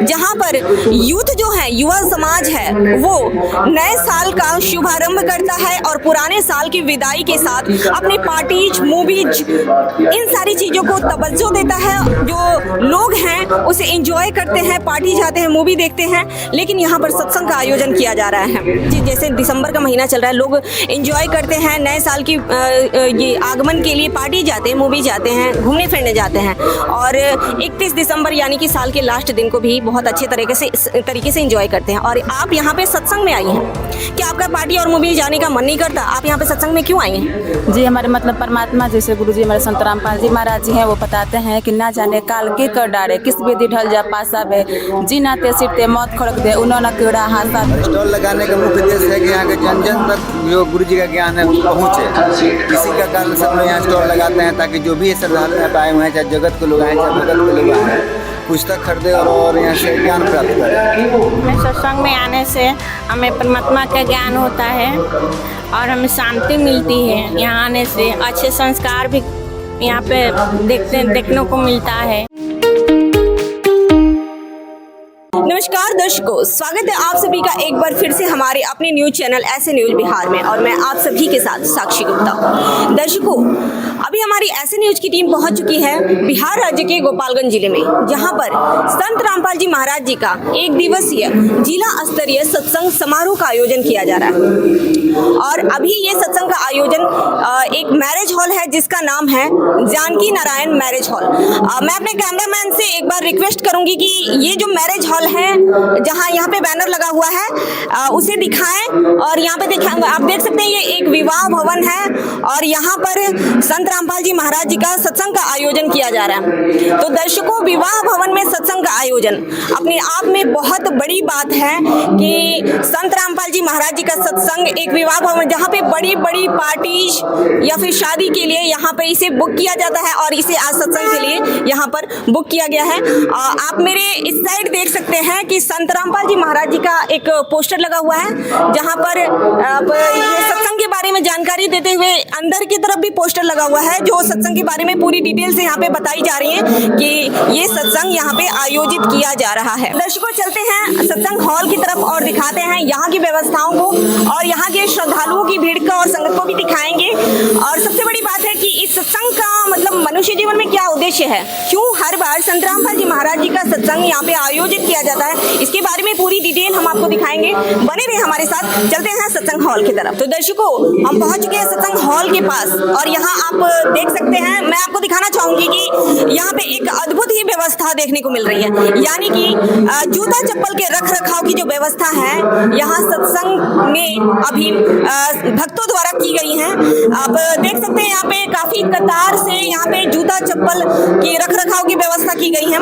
जहां पर यूथ जो है, युवा समाज है, वो नए साल का शुभारंभ करता है और पुराने साल की विदाई के साथ अपनी पार्टीज, मूवीज, इन सारी चीज़ों को तवज्जो देता है। जो लोग हैं उसे एंजॉय करते हैं, पार्टी जाते हैं, मूवी देखते हैं। लेकिन यहाँ पर सत्संग का आयोजन किया जा रहा है। जैसे दिसंबर का महीना चल रहा है, लोग एंजॉय करते हैं, नए साल की ये आगमन के लिए पार्टी जाते हैं, मूवी जाते हैं, घूमने फिरने जाते हैं। और 31 दिसंबर यानी कि साल के लास्ट दिन को भी बहुत अच्छे तरीके से एंजॉय करते हैं। और आप यहाँ पे सत्संग में आई हैं, क्या आपका पार्टी और मूवी जाने का मन नहीं करता? आप यहाँ पे सत्संग में क्यों आई हैं? जी, हमारे मतलब परमात्मा जैसे गुरु जी हमारे संत रामपाल जी महाराज जी हैं, वो बताते हैं कि ना जाने काल के कर डारे, किस विधि ढल जा पासा बे, जी नाते सिरते मौत खड़क दे, उन्होंने कीड़ा हासा। स्टॉल लगाने का मुख्य उद्देश्य है कि यहाँ के जन जन तक जो गुरु जी का ज्ञान है पहुँचे। इसी का कारण सब लोग यहाँ स्टॉल लगाते हैं ताकि जो भी श्रद्धालु यहाँ आए हुए हैं, चाहे जगत के लोग आए, चाहे बगल के लोग आए, पुस्तक खरीदे और यहाँ से ज्ञान प्राप्त करें। सत्संग में आने से हमें परमात्मा का ज्ञान होता है और हमें शांति मिलती है। यहाँ आने से अच्छे संस्कार भी यहाँ पे देखने को मिलता है। नमस्कार दर्शकों, स्वागत है आप सभी का एक बार फिर से हमारे अपने न्यूज चैनल ऐसे न्यूज बिहार में, और मैं आप सभी के साथ साक्षी गुप्ता। दर्शकों, अभी हमारी ऐसे न्यूज की टीम पहुंच चुकी है बिहार राज्य के गोपालगंज जिले में, जहां पर संत रामपाल जी महाराज जी का एक दिवसीय जिला स्तरीय सत्संग समारोह का आयोजन किया जा रहा है। और अभी ये सत्संग का आयोजन एक मैरिज हॉल है जिसका नाम है जानकी नारायण मैरिज हॉल। मैं अपने कैमरामैन से एक बार रिक्वेस्ट करूंगी कि ये जो मैरिज हॉल है, जहां यहाँ पे बैनर लगा हुआ है, उसे दिखाएं। और यहाँ पे आप देख सकते हैं ये एक विवाह भवन है और यहाँ पर संत रामपाल जी महाराज जी का सत्संग का आयोजन किया जा रहा है। तो दर्शकों, विवाह भवन में सत्संग का आयोजन अपने आप में बहुत बड़ी बात है कि संत रामपाल जी महाराज जी का सत्संग एक विवाह भवन, जहाँ पे बड़ी बड़ी पार्टीज या फिर शादी के लिए यहाँ पे इसे बुक किया जाता है और इसे आज सत्संग के लिए यहाँ पर बुक किया गया है। आप मेरे इस साइड देख सकते हैं कि संत रामपाल जी महाराज जी का एक पोस्टर लगा हुआ है, जहाँ पर ये सत्संग के बारे में जानकारी देते हुए अंदर की तरफ भी पोस्टर लगा हुआ है, जो सत्संग के बारे में पूरी डिटेल से यहाँ पे बताई जा रही है कि ये सत्संग यहाँ पे आयोजित किया जा रहा है। दर्शकों, चलते हैं सत्संग हॉल की तरफ और दिखाते हैं यहाँ की व्यवस्थाओं को और यहाँ के श्रद्धालुओं की भीड़ का और संगत को भी दिखाएंगे। और सबसे बड़ी बात है कि इस सत्संग का मतलब मनुष्य जीवन में क्या उद्देश्य है, क्यों हर बार संत रामपाल जी महाराज जी का सत्संग यहाँ पे आयोजित किया जाता है, इसके बारे में पूरी डिटेल हम आपको दिखाएंगे। बने रहे हमारे साथ, चलते हैं सत्संग हॉल की तरफ। तो दर्शकों, हम पहुंच चुके हैं सत्संग हॉल के पास और यहाँ आप देख सकते हैं, मैं आपको दिखाना चाहूंगी कि यहाँ पे एक अद्भुत ही व्यवस्था देखने को मिल रही है। यानी कि जूता चप्पल के रख रखाव की जो व्यवस्था है यहाँ सत्संग में अभी भक्तों द्वारा की गई है। आप देख सकते हैं यहाँ पे काफी कतार से यहाँ पे जूता चप्पल के रख रखाव की व्यवस्था की गई है।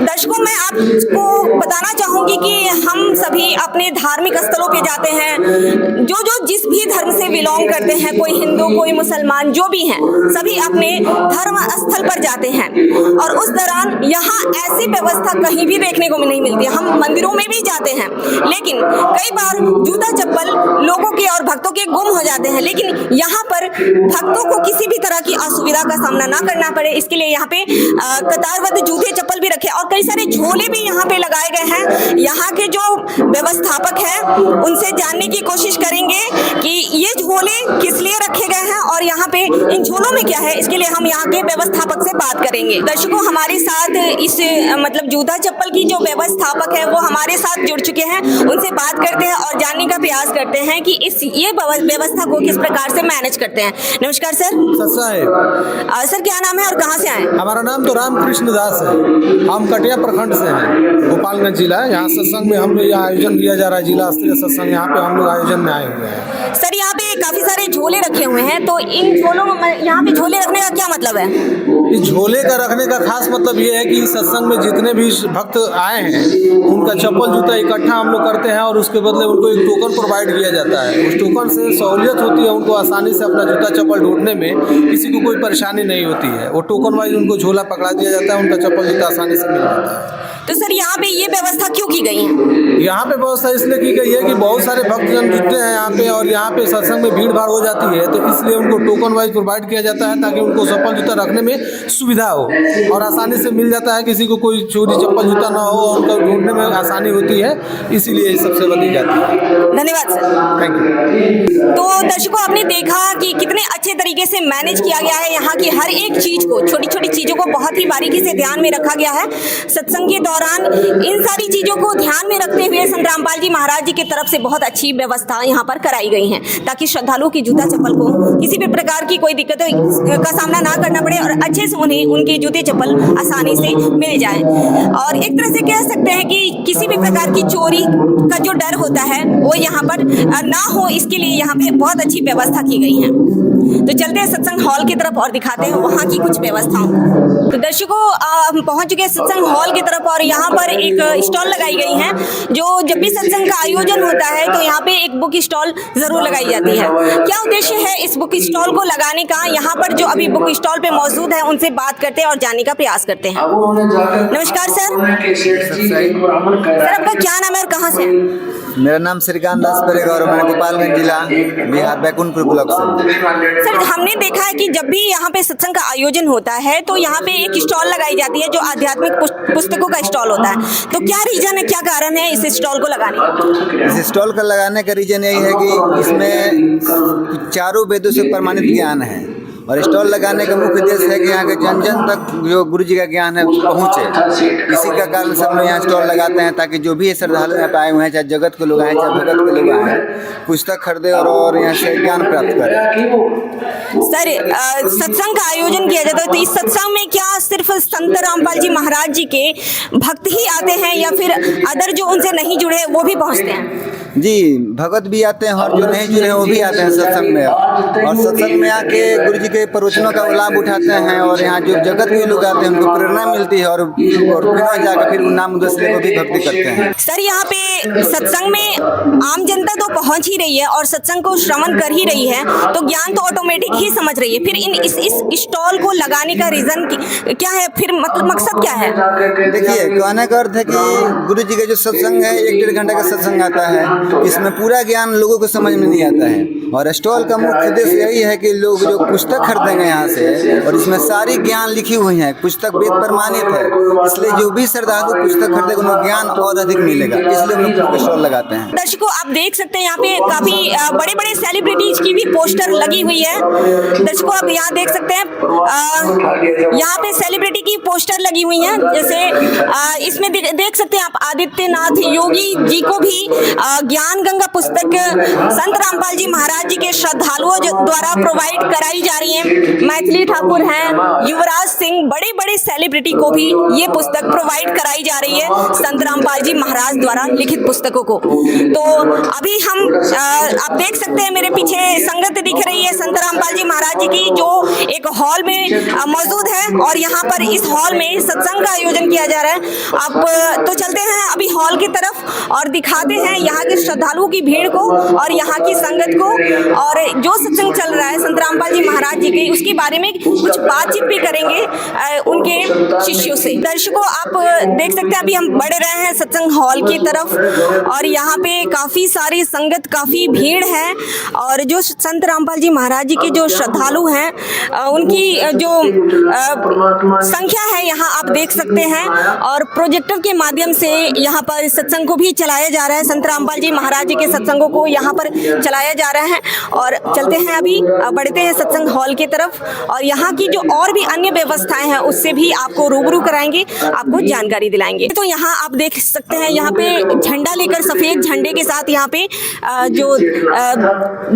दर्शकों, मैं आपको बताना चाहूंगी कि हम सभी अपने धार्मिक स्थलों पे जाते हैं, जो जिस भी धर्म से बिलोंग करते हैं, कोई हिंदू, कोई मुसलमान, जो भी हैं, सभी अपने धर्म स्थल पर जाते हैं। और उस दौरान यहाँ ऐसी व्यवस्था कहीं भी देखने को नहीं मिलती। हम मंदिरों में भी जाते हैं, लेकिन कई बार जूता चप्पल लोगों के और भक्तों के गुम हो जाते हैं। लेकिन यहाँ पर भक्तों को किसी भी तरह की असुविधा का सामना ना करना पड़े, इसके लिए यहाँ पे कतारबद्ध जूते चप्पल भी रखे और कई सारे झोले भी यहाँ पे लगाए गए हैं। यहाँ के जो व्यवस्थापक हैं उनसे जानने की कोशिश करेंगे कि ये झोले किस लिए रखे गए हैं और यहाँ पे इन झोलों में क्या है, इसके लिए हम यहाँ के व्यवस्थापक से बात करेंगे। दर्शकों, हमारे साथ इस मतलब जूता चप्पल की जो व्यवस्थापक है वो हमारे साथ जुड़ चुके हैं, उनसे बात करते हैं और जानने का प्रयास करते हैं कि ये व्यवस्था को किस प्रकार से मैनेज करते हैं। नमस्कार सर। सर, क्या नाम है और कहाँ से आए? हमारा नाम तो रामकृष्ण दास है, हम कटिया प्रखंड से हैं, गोपालगंज जिला। यहाँ सत्संग में हम लोग आयोजन किया जा रहा है, जिला स्तरीय सत्संग, यहाँ पे हम लोग आयोजन में आए हुए हैं। सर, यहाँ पे काफी सारे झोले रखे हुए हैं, तो इन झोलों में यहाँ पे झोले रखने का क्या मतलब है? इस झोले का रखने का खास मतलब ये है कि इस सत्संग में जितने भी भक्त आए हैं उनका चप्पल जूता इकट्ठा हम लोग करते हैं और उसके बदले उनको एक टोकन प्रोवाइड किया जाता है। उस टोकन से सहूलियत होती है, उनको आसानी से अपना जूता चप्पल ढूंढने में किसी को कोई परेशानी नहीं होती है। वो टोकन वाइज उनको झोला पकड़ा दिया जाता है, उनका चप्पल जूता आसानी से मिल जाता है। तो सर, यहाँ पे ये व्यवस्था क्यों की गई है? यहाँ पे व्यवस्था इसलिए की गई है कि बहुत सारे भक्तजन जुटते हैं यहाँ पे, और यहाँ पे सत्संग में भीड़ भाड़ हो जाती है, तो इसलिए उनको टोकन वाइज प्रोवाइड किया जाता है ताकि उनको चप्पल जूता रखने में सुविधा हो और आसानी से मिल जाता है, किसी को कोई चोरी चप्पल जूता ना हो और उनको ढूंढने में आसानी होती है, इसीलिए ये सब सेवा दी जाती है। धन्यवाद सर। Thank you. तो दर्शकों, आपने देखा कि कितने अच्छे तरीके से मैनेज किया गया है। यहाँ की हर एक चीज को, छोटी छोटी चीजों को बहुत ही बारीकी से ध्यान में रखा गया है। सत्संग के दौरान इन सारी चीजों को ध्यान में रखते हुए संत रामपाल जी महाराज जी की तरफ से बहुत अच्छी व्यवस्था यहाँ पर कराई गई है, ताकि श्रद्धालुओं की जूता चप्पल को किसी भी प्रकार की कोई दिक्कत का सामना ना करना पड़े और अच्छे से उन्हें उनके जूते चप्पल आसानी से मिल जाए। और एक तरह से कह सकते हैं कि किसी भी प्रकार की चोरी का जो डर होता है वो यहाँ पर ना हो, इसके लिए यहाँ पे बहुत अच्छी व्यवस्था की गई है। तो चलते हैं सत्संग हॉल की तरफ और दिखाते हैं वहाँ की कुछ व्यवस्थाओं। तो दर्शकों, हम पहुँच चुके हैं सत्संग हॉल की तरफ और यहाँ पर एक स्टॉल लगाई गई है। जो जब भी सत्संग का आयोजन होता है तो यहाँ पे एक बुक स्टॉल जरूर लगाई जाती है। क्या उद्देश्य है इस बुक स्टॉल को लगाने का? यहाँ पर जो अभी बुक स्टॉल पे मौजूद है उनसे बात करते हैं और जानने का प्रयास करते हैं। नमस्कार सर। सर, आपका क्या नाम है और कहाँ से? मेरा नाम श्रीकांत दास परेगा और मैं गोपालगंज जिला बिहार बैकुंठपुर ब्लॉक से। सर, हमने देखा है कि जब भी यहाँ पे सत्संग का आयोजन होता है तो यहाँ पे एक स्टॉल लगाई जाती है जो आध्यात्मिक पुस्तकों का स्टॉल होता है। तो क्या रीजन है, क्या कारण है इस स्टॉल को लगाने का? इस स्टॉल का लगाने का रीजन यही है कि इसमें चारों वेदों से प्रमाणित ज्ञान है और स्टॉल लगाने का मुख्य उद्देश्य है कि यहाँ के जन जन तक जो गुरु जी का ज्ञान है पहुँचे। इसी का कारण सब लोग यहाँ स्टॉल लगाते हैं ताकि जो भी श्रद्धालु यहाँ पे आए हुए हैं, चाहे जगत के लोग आए चाहे भगत के लोग आए, पुस्तक खरीदे और यहाँ से ज्ञान प्राप्त करें। सर, सत्संग का आयोजन किया जाता है तो इस सत्संग में क्या सिर्फ संत रामपाल जी महाराज जी के भक्त ही आते हैं या फिर अदर जो उनसे नहीं जुड़े वो भी पहुँचते हैं? जी, भगत भी आते हैं और जो नहीं जुड़े हैं वो भी आते हैं सत्संग में, और सत्संग में आके गुरु जी के प्रवचनों का लाभ उठाते हैं और यहाँ जो जगत के लोग आते हैं उनको प्रेरणा मिलती है और फिर जाकर फिर नाम उद्देश्य को भी भक्ति करते हैं। सर, यहाँ पे सत्संग में आम जनता तो पहुँच ही रही है और सत्संग को श्रवण कर ही रही है, तो ज्ञान तो ऑटोमेटिक ही समझ रही है। फिर इस स्टॉल को लगाने का रीजन क्या है, फिर मतलब मकसद क्या है? देखिए, कहने का अर्थ है कि गुरु जी का जो सत्संग है 1-1.5 घंटे का सत्संग आता है, इसमें पूरा ज्ञान लोगों को समझ में नहीं आता है और स्टॉल का मुख्य उद्देश्य यही है कि लोग जो पुस्तक खरीदेंगे यहाँ से और इसमें सारी ज्ञान लिखी हुई है, पुस्तक वेद प्रमाणित है, इसलिए जो भी श्रद्धालु पुस्तक खरीदेगा उन्हें ज्ञान और अधिक मिलेगा, इसलिए हम लोग स्टॉल लगाते हैं। दर्शकों, आप देख सकते हैं यहाँ पे काफी बड़े बड़े सेलिब्रिटीज की भी पोस्टर लगी हुई है। दर्शकों, आप यहाँ देख सकते हैं यहाँ पे सेलिब्रिटी की पोस्टर लगी हुई है। जैसे इसमें देख सकते हैं आप आदित्यनाथ योगी जी को भी ज्ञान गंगा पुस्तक संत रामपाल जी महाराज जी के श्रद्धालुओं द्वारा प्रोवाइड कराई जा रही है। मैथिली ठाकुर हैं, युवराज सिंह, बड़े बड़े सेलिब्रिटी को भी ये पुस्तक प्रोवाइड कराई जा रही है संत रामपाल जी महाराज द्वारा लिखित पुस्तकों को। तो अभी हम आप देख सकते हैं मेरे पीछे संगत दिख रही है संत रामपाल जी महाराज जी की, जो एक हॉल में मौजूद है और यहाँ पर इस हॉल में सत्संग का आयोजन किया जा रहा है। अब तो चलते हैं अभी हॉल की तरफ और दिखाते हैं यहाँ के श्रद्धालुओं की भीड़ को और यहाँ की संगत को, और जो सत्संग चल रहा है संत रामपाल जी महाराज जी के उसके बारे में कुछ बातचीत भी करेंगे उनके शिष्यों से। दर्शकों, आप देख सकते हैं अभी हम बढ़ रहे हैं सत्संग हॉल की तरफ और यहाँ पे काफी सारी संगत, काफी भीड़ है और जो संत रामपाल जी महाराज जी के जो श्रद्धालु हैं उनकी जो संख्या है यहाँ आप देख सकते हैं, और प्रोजेक्टर के माध्यम से यहाँ पर सत्संग को भी चलाया जा रहा है। संत रामपाल जी महाराज जी के सत्संगों को यहाँ पर चलाया जा रहा है और चलते हैं अभी बढ़ते हैं सत्संग हॉल की तरफ और यहाँ की जो और भी अन्य व्यवस्थाएं हैं उससे भी आपको रूबरू कराएंगे, आपको जानकारी दिलाएंगे। तो यहाँ आप देख सकते हैं यहाँ पे झंडा लेकर, सफेद झंडे के साथ यहाँ पे जो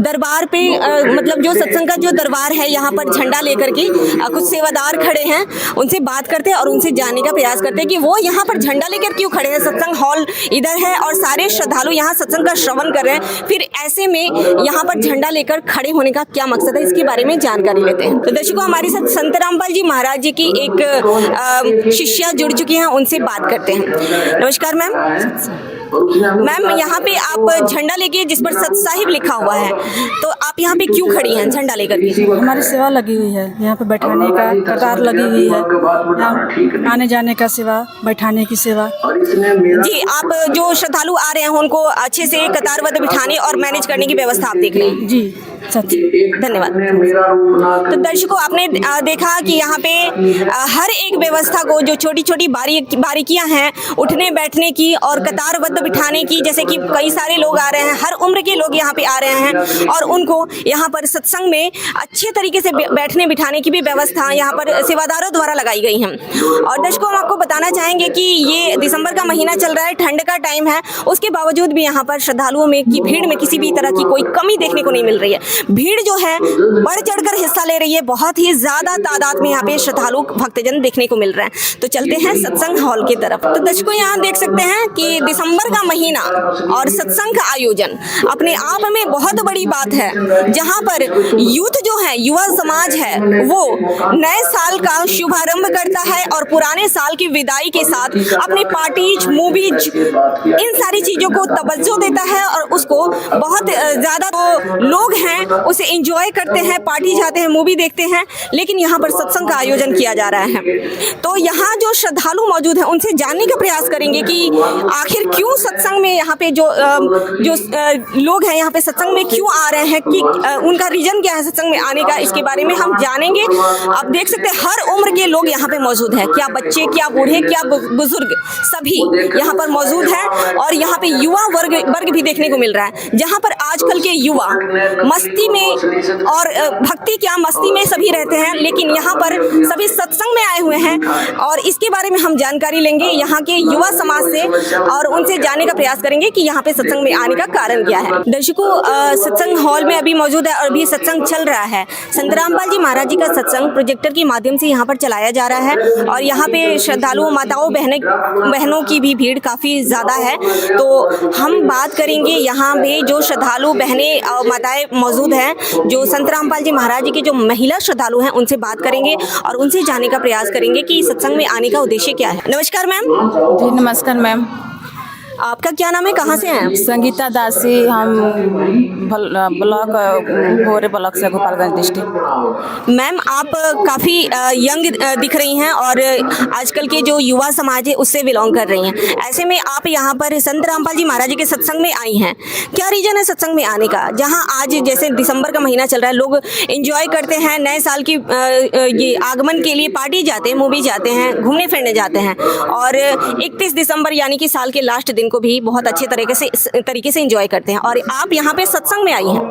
दरबार पे मतलब जो सत्संग का जो दरबार है यहाँ पर झंडा लेकर के कुछ सेवादार खड़े हैं, उनसे बात करते हैं और उनसे जानने का प्रयास करते हैं कि वो यहाँ पर झंडा लेकर क्यों खड़े हैं। सत्संग हॉल इधर है और सारे श्रद्धालु यहाँ सत्संग का श्रवण कर रहे हैं, फिर ऐसे में यहाँ पर झंडा लेकर खड़े होने का क्या मकसद है, इसके बारे में जानकारी लेते हैं। तो दर्शकों, हमारे साथ संत रामपाल जी महाराज जी की एक शिष्या जुड़ चुकी हैं, उनसे बात करते हैं। नमस्कार मैम। मैम यहाँ पे आप झंडा लेके जिस पर सत साहिब लिखा हुआ है, तो आप यहाँ पे क्यों खड़ी हैं झंडा लेकर के? हमारी सेवा लगी हुई है, यहाँ पे बैठाने का कतार लगी हुई है, यहाँ आने जाने का सेवा, बैठाने की सेवा। जी, आप जो श्रद्धालु आ रहे हैं उनको अच्छे से कतारबद्ध बिठाने और मैनेज करने की व्यवस्था आप देख रहे हैं। जी सच। धन्यवाद। तो दर्शकों, आपने देखा कि यहाँ पे हर एक व्यवस्था को, जो छोटी छोटी बारीकियां हैं उठने बैठने की और कतारबद्ध बिठाने की, जैसे कि कई सारे लोग आ रहे हैं, हर उम्र के लोग यहाँ पे आ रहे हैं और उनको यहाँ पर सत्संग में अच्छे तरीके से बैठने बिठाने की भी व्यवस्था यहाँ पर सेवादारों द्वारा लगाई गई हैं। और दर्शकों, हम आपको बताना चाहेंगे कि ये दिसंबर का महीना चल रहा है, ठंड का टाइम है, उसके बावजूद भी यहाँ पर श्रद्धालुओं में की भीड़ में किसी भी तरह की कोई कमी देखने को नहीं मिल रही है। भीड़ जो है बढ़ चढ़कर हिस्सा ले रही है, बहुत ही ज्यादा तादाद में यहाँ पे श्रद्धालु भक्तजन देखने को मिल रहे हैं। तो चलते हैं सत्संग हॉल की तरफ। तो दर्शकों, यहाँ देख सकते हैं कि दिसंबर का महीना और सत्संग का आयोजन अपने आप में बहुत बड़ी बात है, जहाँ पर यूथ जो है, युवा समाज है, वो नए साल का शुभारंभ करता है और पुराने साल की विदाई के साथ अपनी पार्टीज, मूवीज, इन सारी चीजों को तवज्जो देता है और उसको बहुत ज्यादा लोग हैं उसे एंजॉय करते हैं, पार्टी जाते हैं, मूवी देखते हैं। लेकिन यहाँ पर सत्संग का आयोजन किया जा रहा है, तो यहाँ जो श्रद्धालु मौजूद हैं उनसे जानने का प्रयास करेंगे कि आखिर क्यों सत्संग में यहाँ पे जो लोग हैं यहाँ पे सत्संग में क्यों आ रहे हैं, कि उनका रीजन क्या है सत्संग में आने का, इसके बारे में हम जानेंगे। आप देख सकते हैं हर उम्र के लोग यहाँ पे मौजूद हैं, क्या बच्चे, क्या बूढ़े, क्या बुजुर्ग, सभी यहाँ पर मौजूद हैं। और यहाँ पे युवा वर्ग भी देखने को मिल रहा है, जहाँ पर आजकल के युवा मस्ती में और भक्ति क्या मस्ती में सभी रहते हैं, लेकिन यहाँ पर सभी सत्संग में आए हुए हैं और इसके बारे में हम जानकारी लेंगे यहाँ के युवा समाज से और उनसे जानने का प्रयास करेंगे कि यहाँ पे सत्संग में आने का कारण क्या है। दर्शकों, सत्संग हॉल में अभी मौजूद है और अभी सत्संग चल रहा है। संत रामपाल जी महाराज जी का सत्संग प्रोजेक्टर के माध्यम से यहाँ पर चलाया जा रहा है और यहाँ पे श्रद्धालुओं, माताओं, बहनों की भी भीड़ काफ़ी ज़्यादा है। तो हम बात करेंगे यहाँ पे जो श्रद्धालु बहनें और माताएं मौजूद हैं, जो संत रामपाल जी महाराज जी के जो महिला श्रद्धालु हैं, उनसे बात करेंगे और उनसे जानने का प्रयास करेंगे कि सत्संग में आने का उद्देश्य क्या है। नमस्कार मैम। जी नमस्कार मैम। आपका क्या नाम है, कहाँ से हैं आप? संगीता दासी, हम ब्लॉक भोरे ब्लॉक से, गोपालगंज डिस्ट्रिक्ट। मैम, आप काफ़ी यंग दिख रही हैं और आजकल के जो युवा समाज है उससे बिलोंग कर रही हैं। ऐसे में आप यहाँ पर संत रामपाल जी महाराज जी के सत्संग में आई हैं, क्या रीजन है सत्संग में आने का? जहाँ आज जैसे दिसंबर का महीना चल रहा है, लोग एंजॉय करते हैं, नए साल की ये आगमन के लिए पार्टी जाते हैं, मूवी जाते हैं, घूमने फिरने जाते हैं और 31 दिसंबर यानी कि साल के लास्ट दिन को भी बहुत अच्छे तरीके से एंजॉय करते हैं। और आप यहाँ पे सत्संग में आई हैं,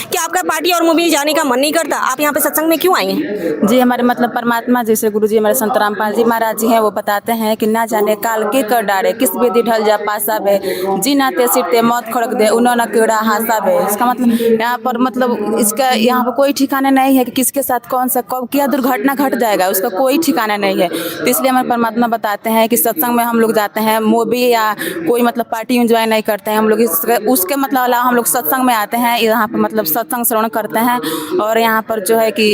क्या आपका पार्टी और मूवी जाने का मन नहीं करता? आप यहाँ पे सत्संग में क्यों आई हैं? जी, हमारे मतलब परमात्मा जैसे गुरु जी हमारे संत रामपाल जी महाराज जी हैं, वो बताते हैं कि ना जाने काल के कर डारे, किस बेदी ढल जा पासा बे, जीना ते सिरते मौत खड़क दे, उन्होंने कीड़ा हासा बे। इसका मतलब यहाँ पर मतलब इसका यहाँ पर कोई ठिकाना नहीं है कि किसके साथ कौन सा कब क्या दुर्घटना घट जाएगा, उसका कोई ठिकाना नहीं है। तो इसलिए हमारे परमात्मा बताते हैं कि सत्संग में हम लोग जाते हैं, मूवी या कोई मतलब पार्टी एंजॉय नहीं करते हैं हम लोग, उसके मतलब अलावा हम लोग सत्संग में आते हैं, यहाँ पर मतलब सत्संग श्रवण करते हैं। और यहाँ पर जो है कि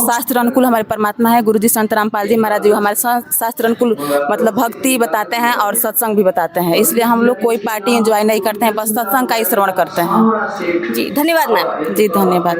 शास्त्र अनुकूल हमारे परमात्मा है, गुरु जी संत रामपाल जी महाराज जी हमारे शास्त्र अनुकूल मतलब भक्ति बताते हैं और सत्संग भी बताते हैं। इसलिए हम लोग कोई पार्टी एंजॉय नहीं करते हैं, बस सत्संग का ही श्रवण करते हैं। जी धन्यवाद मैम। जी धन्यवाद।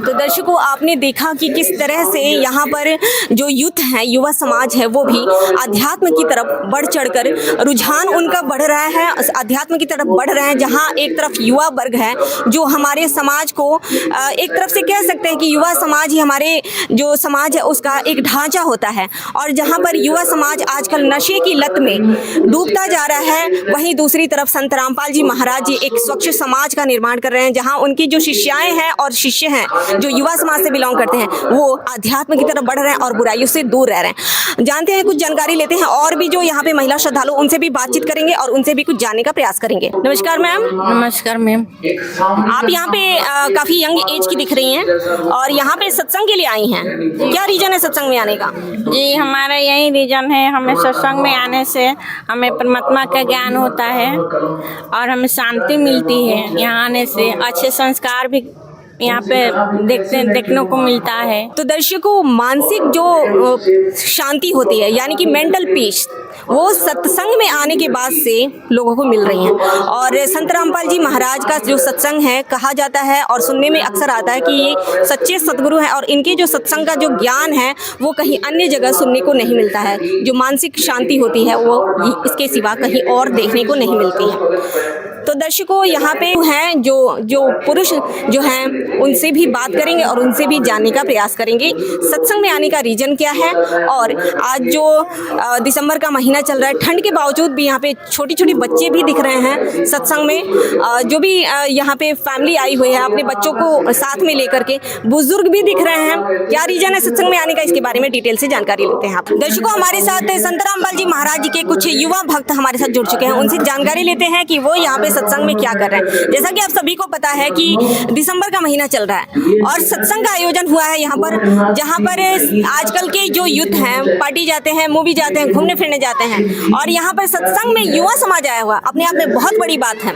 तो दर्शकों, आपने देखा कि किस तरह से यहाँ पर जो यूथ है, युवा समाज है, वो भी अध्यात्म की तरफ बढ़ चढ़कर रुझान उनका बढ़ रहा है, अध्यात्म की तरफ बढ़ रहे हैं। जहाँ एक तरफ युवा वर्ग है जो हमारे समाज को एक तरफ से कह सकते हैं कि युवा समाज ही हमारे जो समाज है उसका एक ढांचा होता है, और जहाँ पर युवा समाज आजकल नशे की लत में डूबता जा रहा है, वहीं दूसरी तरफ संत रामपाल जी महाराज जी एक स्वच्छ समाज का निर्माण कर रहे हैं, जहाँ उनकी जो शिष्याएं हैं और शिष्य हैं जो युवा समाज से बिलोंग करते हैं, वो अध्यात्म की तरफ बढ़ रहे हैं और बुराइयों से दूर रह रहे हैं। जानते हैं, कुछ जानकारी लेते हैं और भी जो यहाँ पे महिला श्रद्धालु, उनसे भी बातचीत करेंगे और उनसे भी कुछ जानने का प्रयास करेंगे। नमस्कार मैम। नमस्कार मैम। आप यहाँ पे काफी यंग एज की दिख रही हैं और यहाँ पे सत्संग के लिए आई हैं, क्या रीजन है सत्संग में आने का? जी, हमारा यही रीजन है, हमें सत्संग में आने से हमें परमात्मा का ज्ञान होता है और हमें शांति मिलती है। यहाँ आने से अच्छे संस्कार भी यहाँ पे देखने को मिलता है। तो दर्शकों, मानसिक जो शांति होती है यानी कि मेंटल पीस, वो सत्संग में आने के बाद से लोगों को मिल रही है। और संत रामपाल जी महाराज का जो सत्संग है, कहा जाता है और सुनने में अक्सर आता है कि ये सच्चे सतगुरु हैं और इनके जो सत्संग का जो ज्ञान है वो कहीं अन्य जगह सुनने को नहीं मिलता है। जो मानसिक शांति होती है वो इसके सिवा कहीं और देखने को नहीं मिलती है। तो दर्शकों, यहाँ पे हैं जो पुरुष जो हैं उनसे भी बात करेंगे और उनसे भी जानने का प्रयास करेंगे सत्संग में आने का रीजन क्या है। और आज जो दिसंबर का महीना चल रहा है, ठंड के बावजूद भी यहाँ पे छोटी छोटी बच्चे भी दिख रहे हैं सत्संग में। जो भी यहाँ पे फैमिली आई हुई है अपने बच्चों को साथ में लेकर के, बुजुर्ग भी दिख रहे हैं। क्या रीजन है सत्संग में आने का, इसके बारे में डिटेल से जानकारी लेते हैं। आप दर्शकों, हमारे साथ संत रामपाल जी महाराज जी के कुछ युवा भक्त हमारे साथ जुड़ चुके हैं, उनसे जानकारी लेते हैं कि वो यहाँ पे सत्संग में क्या कर रहे हैं। जैसा कि आप सभी को पता है कि दिसंबर का महीना चल रहा है और सत्संग का आयोजन हुआ है यहाँ पर, जहाँ पर आजकल के जो यूथ हैं पार्टी जाते हैं, मूवी जाते हैं, घूमने फिरने जाते हैं, और यहाँ पर सत्संग में युवा समाज आया हुआ अपने आप में बहुत बड़ी बात है।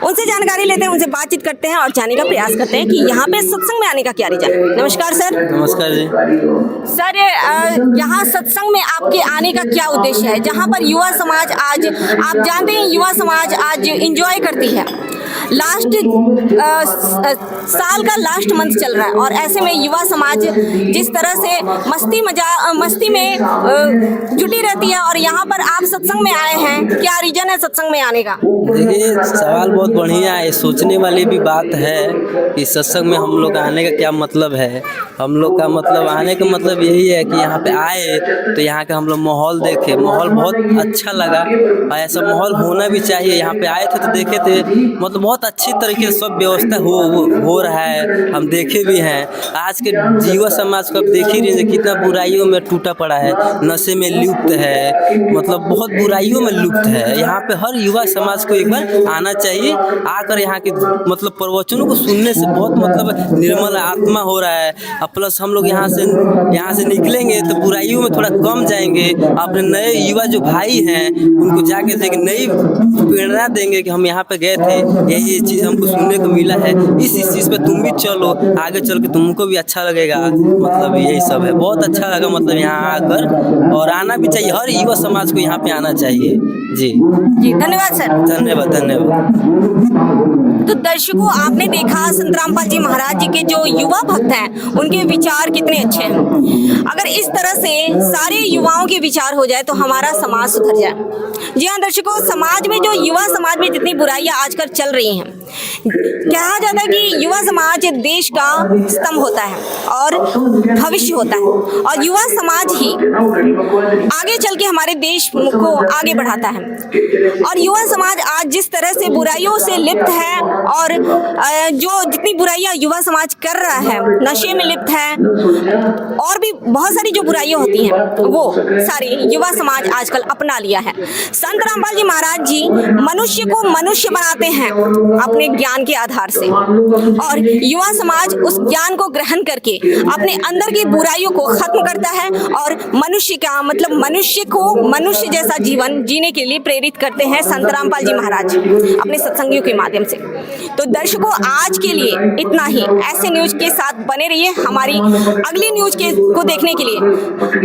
उनसे जानकारी लेते हैं, उनसे बातचीत करते हैं और जानने का प्रयास करते हैं कि यहाँ पे सत्संग में आने का क्या रीजन है। नमस्कार सर। नमस्कार जी। सर, यहाँ सत्संग में आपके आने का क्या उद्देश्य है, जहाँ पर युवा समाज आज, आप जानते हैं युवा समाज आज इंजॉय करती है। लास्ट साल का लास्ट मंथ चल रहा है और ऐसे में युवा समाज जिस तरह से मस्ती में जुटी रहती है, और यहाँ पर आप सत्संग में आए हैं, क्या रीजन है सत्संग में आने का? देखिए, सवाल बहुत बढ़िया है, सोचने वाली भी बात है कि सत्संग में हम लोग आने का क्या मतलब है। हम लोग का मतलब आने का मतलब यही है कि यहाँ पे आए तो यहाँ का हम लोग माहौल देखे, माहौल बहुत अच्छा लगा और ऐसा माहौल होना भी चाहिए। यहाँ पे आए थे तो देखे थे, मतलब बहुत अच्छी तरीके से सब व्यवस्था हो रहा है, हम देखे भी हैं। आज के युवा समाज को आप देख ही रहे हैं कितना बुराइयों में टूटा पड़ा है, नशे में लुप्त है, मतलब बहुत बुराइयों में लुप्त है। यहाँ पे हर युवा समाज को एक बार आना चाहिए, आकर यहाँ के मतलब प्रवचनों को सुनने से बहुत मतलब निर्मल आत्मा हो रहा है। और प्लस हम लोग यहाँ से निकलेंगे तो बुराइयों में थोड़ा कम जाएंगे। अपने नए युवा जो भाई हैं उनको जाके देख नई प्रेरणा देंगे कि हम यहाँ पे गए थे, ये चीज़ हमको सुनने को मिला है, इस चीज़ पे तुम भी चलो, आगे चल के तुमको भी अच्छा लगेगा। मतलब यही सब है, बहुत अच्छा लगा मतलब यहाँ आकर, और आना भी चाहिए, हर युवा समाज को यहाँ पे आना चाहिए। जी जी, धन्यवाद सर। धन्यवाद धन्यवाद। तो दर्शकों, आपने देखा संत रामपाल जी महाराज जी के जो युवा भक्त हैं उनके विचार कितने अच्छे हैं। अगर इस तरह से सारे युवाओं के विचार हो जाए तो हमारा समाज सुधर जाए। जी हाँ दर्शकों, समाज में जो युवा समाज में जितनी बुराइयां आजकल चल रही हैं, कहा जाता है कि युवा समाज देश का स्तंभ होता है और भविष्य होता है, और युवा समाज ही आगे चल के हमारे देश को आगे बढ़ाता है। और युवा समाज आज जिस तरह से बुराइयों से लिप्त है, और जो जितनी बुराइयां युवा समाज कर रहा है, नशे में लिप्त है, और भी बहुत सारी जो बुराइयां होती हैं वो सारी युवा समाज आजकल अपना लिया है। संत रामपाल जी महाराज जी मनुष्य को मनुष्य बनाते हैं अपने ज्ञान के आधार से, और युवा समाज उस ज्ञान को ग्रहण करके अपने अंदर की बुराइयों को खत्म करता है और मनुष्य का मतलब मनुष्य को मनुष्य जैसा जीवन जीने के लिए प्रेरित करते हैं संत रामपाल जी महाराज अपने सत्संगियों के माध्यम से। तो दर्शकों, आज के लिए इतना ही। ऐसे न्यूज के साथ बने रहिए हमारी अगली न्यूज को देखने के लिए।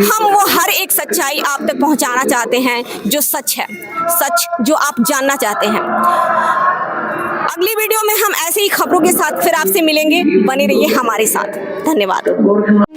हम वो हर एक सच्चाई आप तक पहुंचाना चाहते हैं जो सच है, सच जो आप जानना चाहते हैं। अगली वीडियो में हम ऐसे ही खबरों के साथ फिर आपसे मिलेंगे। बने रहिए हमारे साथ। धन्यवाद।